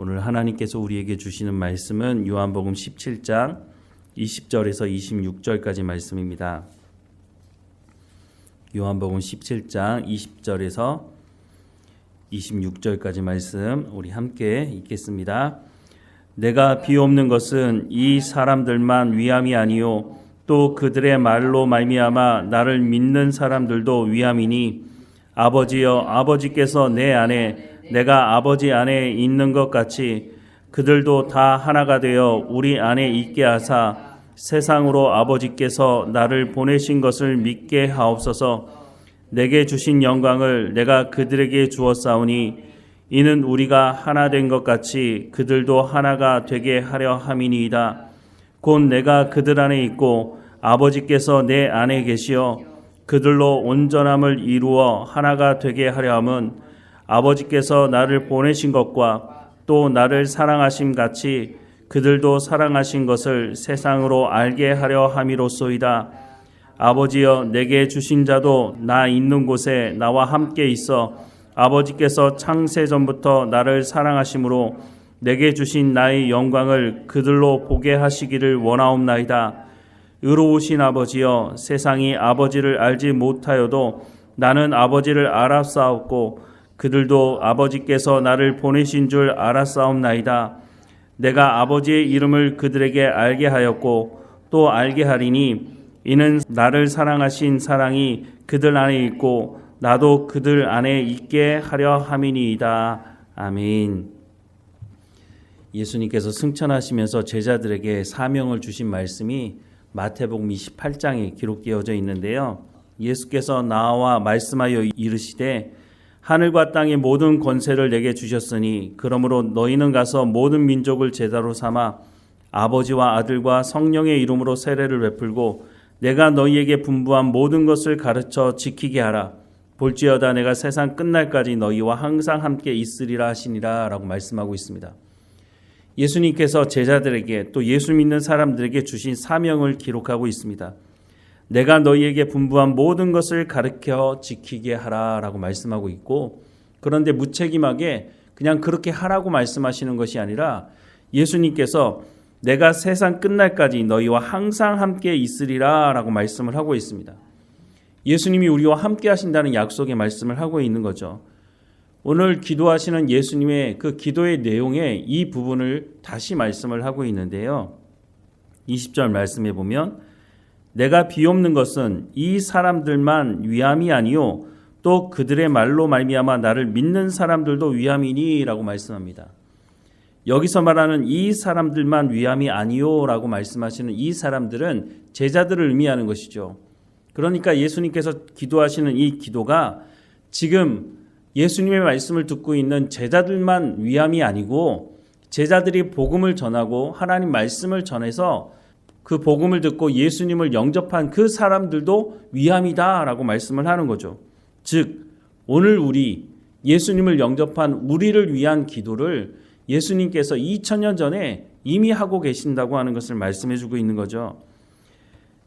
오늘 하나님께서 우리에게 주시는 말씀은 요한복음 17장 20절에서 26절까지 말씀입니다. 요한복음 17장 20절에서 26절까지 말씀 우리 함께 읽겠습니다. 내가 비옵는 것은 이 사람들만 위함이 아니요 또 그들의 말로 말미암아 나를 믿는 사람들도 위함이니 아버지여 아버지께서 내 안에 내가 아버지 안에 있는 것 같이 그들도 다 하나가 되어 우리 안에 있게 하사 세상으로 아버지께서 나를 보내신 것을 믿게 하옵소서. 내게 주신 영광을 내가 그들에게 주었사오니 이는 우리가 하나 된 것 같이 그들도 하나가 되게 하려 함이니이다. 곧 내가 그들 안에 있고 아버지께서 내 안에 계시어 그들로 온전함을 이루어 하나가 되게 하려 함은 아버지께서 나를 보내신 것과 또 나를 사랑하심 같이 그들도 사랑하신 것을 세상으로 알게 하려 함이로소이다. 아버지여 내게 주신 자도 나 있는 곳에 나와 함께 있어 아버지께서 창세전부터 나를 사랑하심으로 내게 주신 나의 영광을 그들로 보게 하시기를 원하옵나이다. 의로우신 아버지여 세상이 아버지를 알지 못하여도 나는 아버지를 알았사옵고 그들도 아버지께서 나를 보내신 줄 알았사옵나이다. 내가 아버지의 이름을 그들에게 알게 하였고 또 알게 하리니 이는 나를 사랑하신 사랑이 그들 안에 있고 나도 그들 안에 있게 하려 함이니이다. 아멘. 예수님께서 승천하시면서 제자들에게 사명을 주신 말씀이 마태복음 28장에 기록되어져 있는데요. 예수께서 나와 말씀하여 이르시되 하늘과 땅의 모든 권세를 내게 주셨으니 그러므로 너희는 가서 모든 민족을 제자로 삼아 아버지와 아들과 성령의 이름으로 세례를 베풀고 내가 너희에게 분부한 모든 것을 가르쳐 지키게 하라. 볼지어다 내가 세상 끝날까지 너희와 항상 함께 있으리라 하시니라 라고 말씀하고 있습니다. 예수님께서 제자들에게 또 예수 믿는 사람들에게 주신 사명을 기록하고 있습니다. 내가 너희에게 분부한 모든 것을 가르쳐 지키게 하라 라고 말씀하고 있고, 그런데 무책임하게 그냥 그렇게 하라고 말씀하시는 것이 아니라 예수님께서 내가 세상 끝날까지 너희와 항상 함께 있으리라 라고 말씀을 하고 있습니다. 예수님이 우리와 함께 하신다는 약속의 말씀을 하고 있는 거죠. 오늘 기도하시는 예수님의 그 기도의 내용에 이 부분을 다시 말씀을 하고 있는데요. 20절 말씀해 보면 내가 비옵는 것은 이 사람들만 위함이 아니요 또 그들의 말로 말미암아 나를 믿는 사람들도 위함이니 라고 말씀합니다. 여기서 말하는 이 사람들만 위함이 아니요 라고 말씀하시는 이 사람들은 제자들을 의미하는 것이죠. 그러니까 예수님께서 기도하시는 이 기도가 지금 예수님의 말씀을 듣고 있는 제자들만 위함이 아니고 제자들이 복음을 전하고 하나님 말씀을 전해서 그 복음을 듣고 예수님을 영접한 그 사람들도 위함이다 라고 말씀을 하는 거죠. 즉 오늘 우리 예수님을 영접한 우리를 위한 기도를 예수님께서 2000년 전에 이미 하고 계신다고 하는 것을 말씀해 주고 있는 거죠.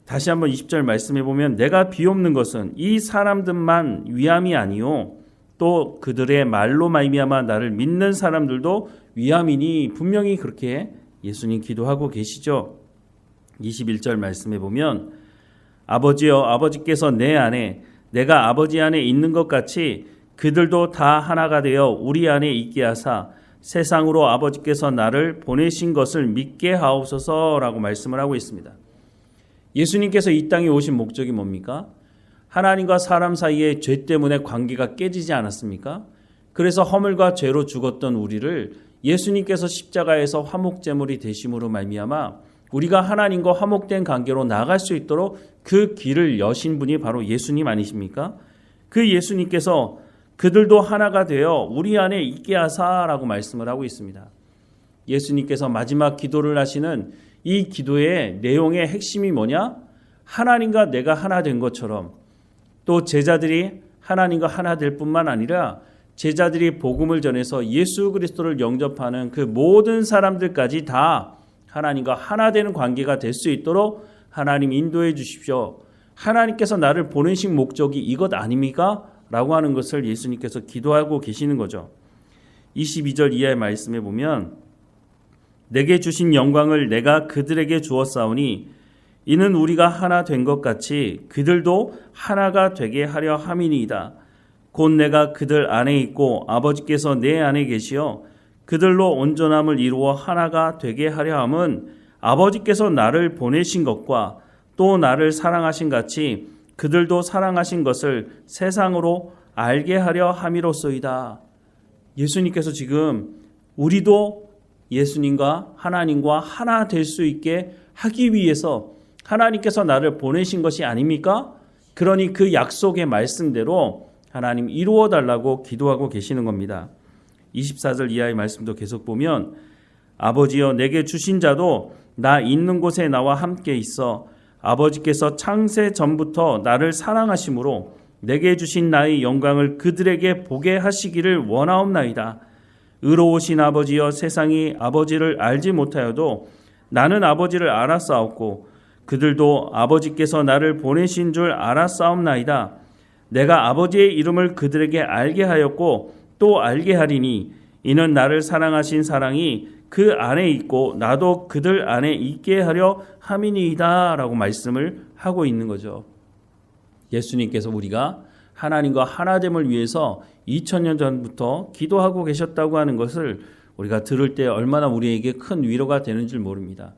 다시 한번 20절 말씀해 보면 내가 비옵는 것은 이 사람들만 위함이 아니요 또 그들의 말로 말미암아 나를 믿는 사람들도 위함이니 분명히 그렇게 예수님 기도하고 계시죠. 21절 말씀해 보면 아버지여 아버지께서 내 안에 내가 아버지 안에 있는 것 같이 그들도 다 하나가 되어 우리 안에 있게 하사 세상으로 아버지께서 나를 보내신 것을 믿게 하옵소서라고 말씀을 하고 있습니다. 예수님께서 이 땅에 오신 목적이 뭡니까? 하나님과 사람 사이의 죄 때문에 관계가 깨지지 않았습니까? 그래서 허물과 죄로 죽었던 우리를 예수님께서 십자가에서 화목제물이 되심으로 말미암아 우리가 하나님과 화목된 관계로 나아갈 수 있도록 그 길을 여신 분이 바로 예수님 아니십니까? 그 예수님께서 그들도 하나가 되어 우리 안에 있게 하사라고 말씀을 하고 있습니다. 예수님께서 마지막 기도를 하시는 이 기도의 내용의 핵심이 뭐냐? 하나님과 내가 하나 된 것처럼 또 제자들이 하나님과 하나 될 뿐만 아니라 제자들이 복음을 전해서 예수 그리스도를 영접하는 그 모든 사람들까지 다 하나님과 하나 되는 관계가 될 수 있도록 하나님 인도해 주십시오. 하나님께서 나를 보내신 목적이 이것 아닙니까? 라고 하는 것을 예수님께서 기도하고 계시는 거죠. 22절 이하의 말씀에 보면 내게 주신 영광을 내가 그들에게 주었사오니 이는 우리가 하나 된 것 같이 그들도 하나가 되게 하려 함이니이다. 곧 내가 그들 안에 있고 아버지께서 내 안에 계시어 그들로 온전함을 이루어 하나가 되게 하려 함은 아버지께서 나를 보내신 것과 또 나를 사랑하신 같이 그들도 사랑하신 것을 세상으로 알게 하려 함이로소이다. 예수님께서 지금 우리도 예수님과 하나님과 하나 될 수 있게 하기 위해서 하나님께서 나를 보내신 것이 아닙니까? 그러니 그 약속의 말씀대로 하나님 이루어 달라고 기도하고 계시는 겁니다. 24절 이하의 말씀도 계속 보면 아버지여 내게 주신 자도 나 있는 곳에 나와 함께 있어 아버지께서 창세 전부터 나를 사랑하심으로 내게 주신 나의 영광을 그들에게 보게 하시기를 원하옵나이다. 의로우신 아버지여 세상이 아버지를 알지 못하여도 나는 아버지를 알았사옵고 그들도 아버지께서 나를 보내신 줄 알았사옵나이다. 내가 아버지의 이름을 그들에게 알게 하였고 또 알게 하리니 이는 나를 사랑하신 사랑이 그 안에 있고 나도 그들 안에 있게 하려 함이니이다 라고 말씀을 하고 있는 거죠. 예수님께서 우리가 하나님과 하나됨을 위해서 2000년 전부터 기도하고 계셨다고 하는 것을 우리가 들을 때 얼마나 우리에게 큰 위로가 되는 줄 모릅니다.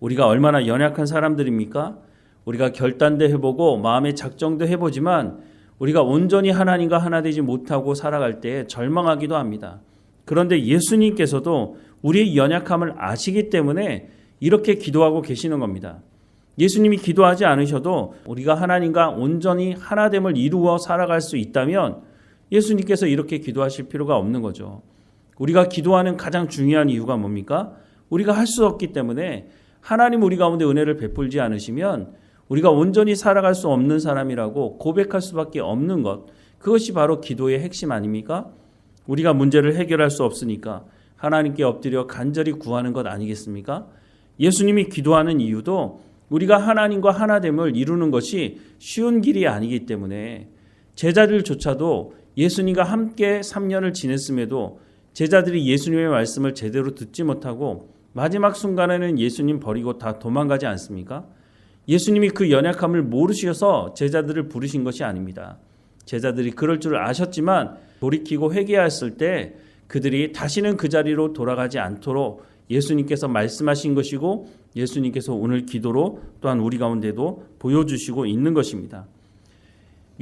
우리가 얼마나 연약한 사람들입니까? 우리가 결단도 해보고 마음의 작정도 해보지만 우리가 온전히 하나님과 하나 되지 못하고 살아갈 때 절망하기도 합니다. 그런데 예수님께서도 우리의 연약함을 아시기 때문에 이렇게 기도하고 계시는 겁니다. 예수님이 기도하지 않으셔도 우리가 하나님과 온전히 하나됨을 이루어 살아갈 수 있다면 예수님께서 이렇게 기도하실 필요가 없는 거죠. 우리가 기도하는 가장 중요한 이유가 뭡니까? 우리가 할 수 없기 때문에 하나님 우리 가운데 은혜를 베풀지 않으시면 우리가 온전히 살아갈 수 없는 사람이라고 고백할 수밖에 없는 것, 그것이 바로 기도의 핵심 아닙니까? 우리가 문제를 해결할 수 없으니까 하나님께 엎드려 간절히 구하는 것 아니겠습니까? 예수님이 기도하는 이유도 우리가 하나님과 하나됨을 이루는 것이 쉬운 길이 아니기 때문에 제자들조차도 예수님과 함께 3년을 지냈음에도 제자들이 예수님의 말씀을 제대로 듣지 못하고 마지막 순간에는 예수님 버리고 다 도망가지 않습니까? 예수님이 그 연약함을 모르셔서 제자들을 부르신 것이 아닙니다. 제자들이 그럴 줄 아셨지만 돌이키고 회개했을 때 그들이 다시는 그 자리로 돌아가지 않도록 예수님께서 말씀하신 것이고 예수님께서 오늘 기도로 또한 우리 가운데도 보여주시고 있는 것입니다.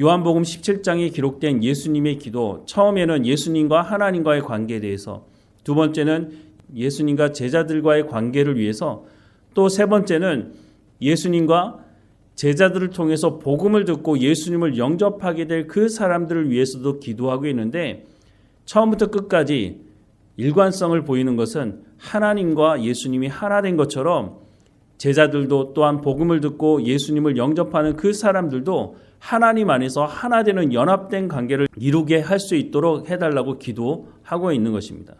요한복음 17장에 기록된 예수님의 기도, 처음에는 예수님과 하나님과의 관계에 대해서, 두 번째는 예수님과 제자들과의 관계를 위해서, 또 세 번째는 예수님과 제자들을 통해서 복음을 듣고 예수님을 영접하게 될 그 사람들을 위해서도 기도하고 있는데 처음부터 끝까지 일관성을 보이는 것은 하나님과 예수님이 하나 된 것처럼 제자들도 또한 복음을 듣고 예수님을 영접하는 그 사람들도 하나님 안에서 하나 되는 연합된 관계를 이루게 할 수 있도록 해달라고 기도하고 있는 것입니다.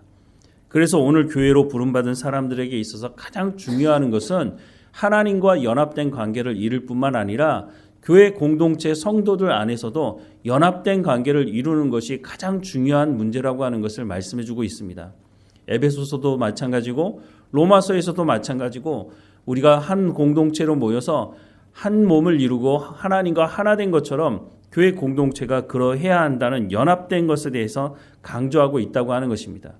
그래서 오늘 교회로 부름받은 사람들에게 있어서 가장 중요한 것은 하나님과 연합된 관계를 이룰 뿐만 아니라 교회 공동체 성도들 안에서도 연합된 관계를 이루는 것이 가장 중요한 문제라고 하는 것을 말씀해 주고 있습니다. 에베소서도 마찬가지고 로마서에서도 마찬가지고 우리가 한 공동체로 모여서 한 몸을 이루고 하나님과 하나 된 것처럼 교회 공동체가 그러해야 한다는 연합된 것에 대해서 강조하고 있다고 하는 것입니다.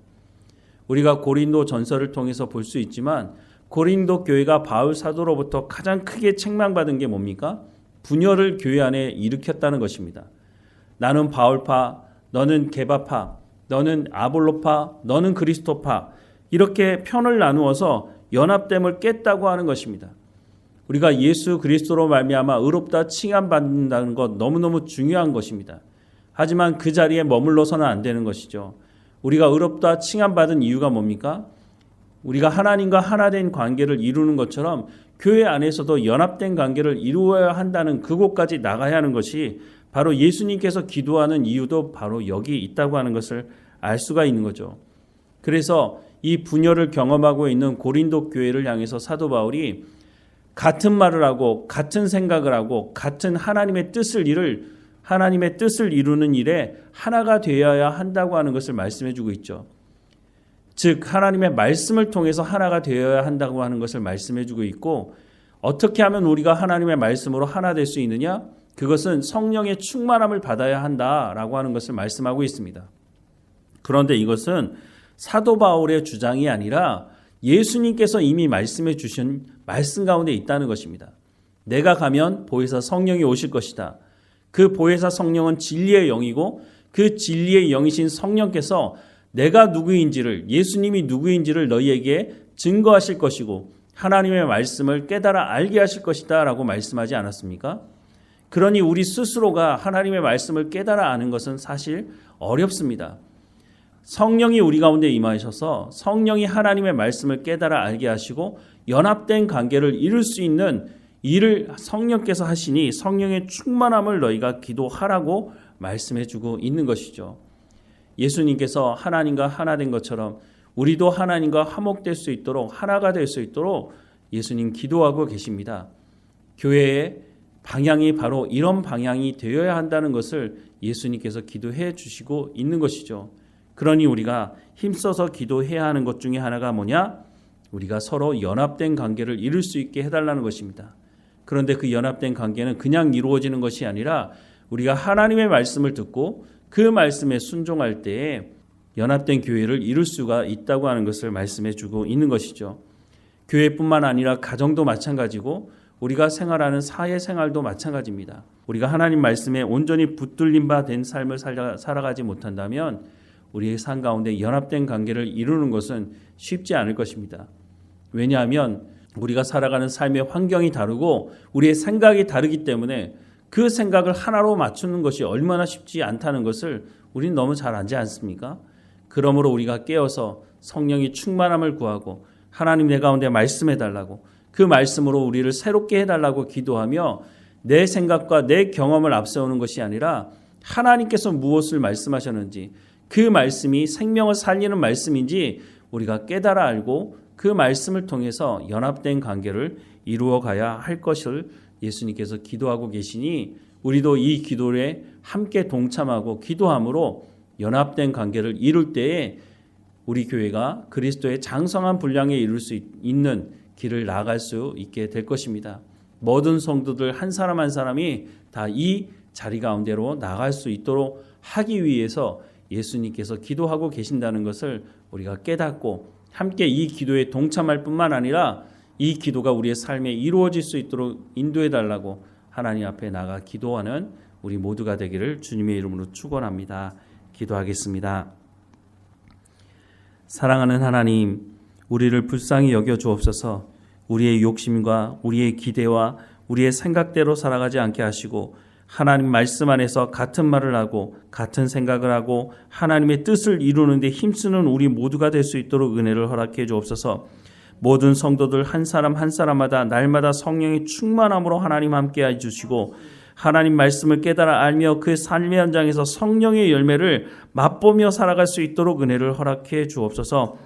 우리가 고린도 전서를 통해서 볼 수 있지만 고린도 교회가 바울 사도로부터 가장 크게 책망받은 게 뭡니까? 분열을 교회 안에 일으켰다는 것입니다. 나는 바울파, 너는 게바파, 너는 아볼로파, 너는 그리스도파, 이렇게 편을 나누어서 연합됨을 깼다고 하는 것입니다. 우리가 예수 그리스도로 말미암아 의롭다 칭함받는다는 것 너무너무 중요한 것입니다. 하지만 그 자리에 머물러서는 안 되는 것이죠. 우리가 의롭다 칭함받은 이유가 뭡니까? 우리가 하나님과 하나 된 관계를 이루는 것처럼 교회 안에서도 연합된 관계를 이루어야 한다는 그곳까지 나가야 하는 것이 바로 예수님께서 기도하는 이유도 바로 여기 있다고 하는 것을 알 수가 있는 거죠. 그래서 이 분열을 경험하고 있는 고린도 교회를 향해서 사도 바울이 같은 말을 하고 같은 생각을 하고 같은 하나님의 뜻을 이룰 하나님의 뜻을 이루는 일에 하나가 되어야 한다고 하는 것을 말씀해 주고 있죠. 즉 하나님의 말씀을 통해서 하나가 되어야 한다고 하는 것을 말씀해 주고 있고, 어떻게 하면 우리가 하나님의 말씀으로 하나 될 수 있느냐? 그것은 성령의 충만함을 받아야 한다라고 하는 것을 말씀하고 있습니다. 그런데 이것은 사도 바울의 주장이 아니라 예수님께서 이미 말씀해 주신 말씀 가운데 있다는 것입니다. 내가 가면 보혜사 성령이 오실 것이다. 그 보혜사 성령은 진리의 영이고 그 진리의 영이신 성령께서 내가 누구인지를, 예수님이 누구인지를 너희에게 증거하실 것이고 하나님의 말씀을 깨달아 알게 하실 것이다 라고 말씀하지 않았습니까? 그러니 우리 스스로가 하나님의 말씀을 깨달아 아는 것은 사실 어렵습니다. 성령이 우리 가운데 임하셔서 성령이 하나님의 말씀을 깨달아 알게 하시고 연합된 관계를 이룰 수 있는 일을 성령께서 하시니 성령의 충만함을 너희가 기도하라고 말씀해 주고 있는 것이죠. 예수님께서 하나님과 하나 된 것처럼 우리도 하나님과 화목될 수 있도록, 하나가 될 수 있도록 예수님 기도하고 계십니다. 교회의 방향이 바로 이런 방향이 되어야 한다는 것을 예수님께서 기도해 주시고 있는 것이죠. 그러니 우리가 힘써서 기도해야 하는 것 중에 하나가 뭐냐? 우리가 서로 연합된 관계를 이룰 수 있게 해달라는 것입니다. 그런데 그 연합된 관계는 그냥 이루어지는 것이 아니라 우리가 하나님의 말씀을 듣고 그 말씀에 순종할 때에 연합된 교회를 이룰 수가 있다고 하는 것을 말씀해 주고 있는 것이죠. 교회뿐만 아니라 가정도 마찬가지고 우리가 생활하는 사회생활도 마찬가지입니다. 우리가 하나님 말씀에 온전히 붙들림 바 된 삶을 살아가지 못한다면 우리의 삶 가운데 연합된 관계를 이루는 것은 쉽지 않을 것입니다. 왜냐하면 우리가 살아가는 삶의 환경이 다르고 우리의 생각이 다르기 때문에 그 생각을 하나로 맞추는 것이 얼마나 쉽지 않다는 것을 우리는 너무 잘 알지 않습니까? 그러므로 우리가 깨어서 성령이 충만함을 구하고 하나님 내 가운데 말씀해달라고, 그 말씀으로 우리를 새롭게 해달라고 기도하며 내 생각과 내 경험을 앞세우는 것이 아니라 하나님께서 무엇을 말씀하셨는지, 그 말씀이 생명을 살리는 말씀인지 우리가 깨달아 알고 그 말씀을 통해서 연합된 관계를 이루어 가야 할 것을 예수님께서 기도하고 계시니 우리도 이 기도에 함께 동참하고 기도함으로 연합된 관계를 이룰 때에 우리 교회가 그리스도의 장성한 분량에 이룰 수 있는 길을 나아갈 수 있게 될 것입니다. 모든 성도들 한 사람 한 사람이 다 이 자리 가운데로 나아갈 수 있도록 하기 위해서 예수님께서 기도하고 계신다는 것을 우리가 깨닫고 함께 이 기도에 동참할 뿐만 아니라 이 기도가 우리의 삶에 이루어질 수 있도록 인도해 달라고 하나님 앞에 나가 기도하는 우리 모두가 되기를 주님의 이름으로 축원합니다. 기도하겠습니다. 사랑하는 하나님, 우리를 불쌍히 여겨 주옵소서. 우리의 욕심과 우리의 기대와 우리의 생각대로 살아가지 않게 하시고 하나님 말씀 안에서 같은 말을 하고 같은 생각을 하고 하나님의 뜻을 이루는 데 힘쓰는 우리 모두가 될 수 있도록 은혜를 허락해 주옵소서. 모든 성도들 한 사람 한 사람마다 날마다 성령의 충만함으로 하나님 함께 해주시고 하나님 말씀을 깨달아 알며 그 삶의 현장에서 성령의 열매를 맛보며 살아갈 수 있도록 은혜를 허락해 주옵소서.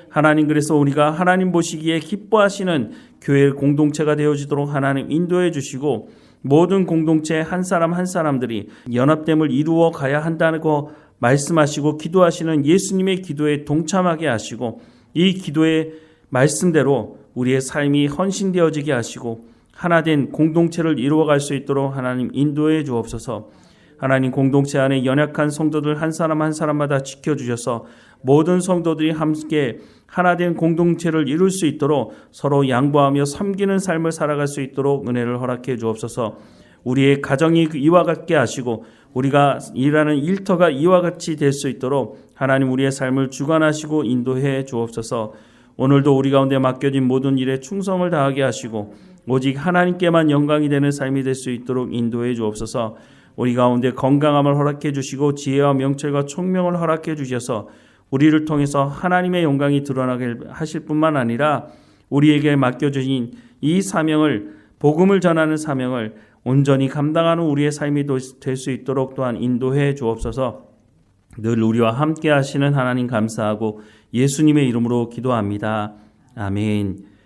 하나님, 그래서 우리가 하나님 보시기에 기뻐하시는 교회 공동체가 되어지도록 하나님 인도해 주시고 모든 공동체 한 사람 한 사람들이 연합됨을 이루어 가야 한다고 말씀하시고 기도하시는 예수님의 기도에 동참하게 하시고 이 기도의 말씀대로 우리의 삶이 헌신되어지게 하시고 하나된 공동체를 이루어갈 수 있도록 하나님 인도해 주옵소서. 하나님, 공동체 안에 연약한 성도들 한 사람 한 사람마다 지켜주셔서 모든 성도들이 함께 하나된 공동체를 이룰 수 있도록 서로 양보하며 섬기는 삶을 살아갈 수 있도록 은혜를 허락해 주옵소서. 우리의 가정이 이와 같게 하시고 우리가 일하는 일터가 이와 같이 될 수 있도록 하나님 우리의 삶을 주관하시고 인도해 주옵소서. 오늘도 우리 가운데 맡겨진 모든 일에 충성을 다하게 하시고 오직 하나님께만 영광이 되는 삶이 될 수 있도록 인도해 주옵소서. 우리 가운데 건강함을 허락해 주시고 지혜와 명철과 총명을 허락해 주셔서 우리를 통해서 하나님의 영광이 드러나게 하실 뿐만 아니라 우리에게 맡겨주신 이 사명을, 복음을 전하는 사명을 온전히 감당하는 우리의 삶이 될 수 있도록 또한 인도해 주옵소서. 늘 우리와 함께 하시는 하나님 감사하고 예수님의 이름으로 기도합니다. 아멘.